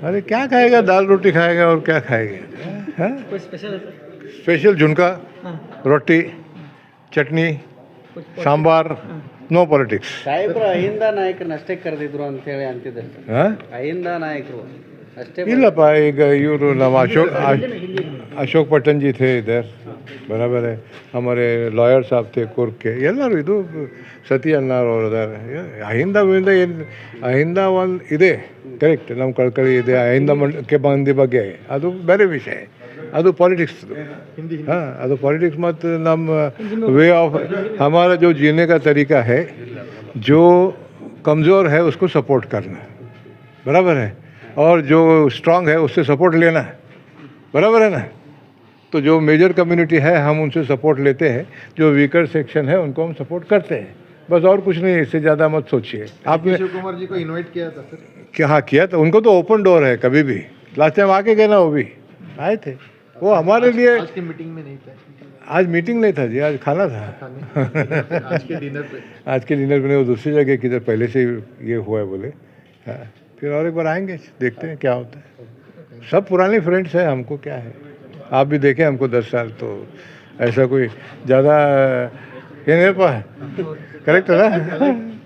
अरे क्या खाएगा, दाल रोटी खाएगा और क्या खाएगा? हाँ, कोई स्पेशल है सर? स्पेशल झुनका, हाँ, रोटी, ಚಟ್ನಿ, कुछ ಸಾಂಬಾರ್, ನೋ ಪಾಲಿಟಿಕ್ಸ್. ಸಾಹೇಬ್ರು ಅಹಿಂದ ನಾಯಕರನ್ನ ಅಷ್ಟೇ ಕರೆದಿದ್ರು ಅಂತ ಹೇಳಿ ಅಂತಿದ್ದಾರೆ ಸರ್. ಹಾಂ, ಅಹಿಂದ ನಾಯಕರು ಅಷ್ಟೇ ಇಲ್ಲಪ್ಪ, ಈಗ ಇವರು ನಮ್ಮ अशोक पट्टन जी थे इधर, बराबर है. हमारे लॉयर साहब थे कुर्क के, ಎಲ್ಲರೂ ಇದು ಸತಿ ಅನ್ನಾರು ಅವರು ಇದ್ದಾರೆ. ಅಹಿಂದ ಏನು ಅಹಿಂದ ಒಂದು ಇದೆ, ಕರೆಕ್ಟ್, ನಮ್ಮ ಕಳ್ಕಳಿ ಇದೆ. ಅಹಿಂದ ಮಂಡಕ್ಕೆ ಬಂದಿ ಬಗ್ಗೆ ಅದು ಬೇರೆ ವಿಷಯ, ಅದು पॉलिटिक्स. हाँ, ಅದು पॉलिटिक्स मत ನಮ್ಮ वे ऑफ हमारा जो जीने का तरीका है, जो कमज़ोर है उसको सपोर्ट करना, बराबर है, और जो स्ट्रांग है उससे सपोर्ट लेना, बराबर है ना. तो जो मेजर कम्युनिटी है हम उनसे सपोर्ट लेते हैं, जो वीकर सेक्शन है उनको हम सपोर्ट करते हैं, बस, और कुछ नहीं. इससे ज़्यादा मत सोचिए. आपने शिव कुमार जी को इनवाइट किया था सर? क्या हाँ किया था, उनको तो ओपन डोर है, कभी भी. लास्ट टाइम आके गए ना, वो भी आए थे. वो हमारे लिए आज की मीटिंग में नहीं था? आज मीटिंग नहीं था जी, आज खाना था. आज के डिनर पे? आज के डिनर में वो दूसरी जगह किधर पहले से ये हुआ है बोले. हाँ, फिर और एक बार आएंगे, देखते हैं क्या होता है. सब पुराने फ्रेंड्स हैं, हमको क्या है. आप भी देखें हमको 10 साल, तो ऐसा कोई ज़्यादा ये नहीं पा, करेक्ट है ना.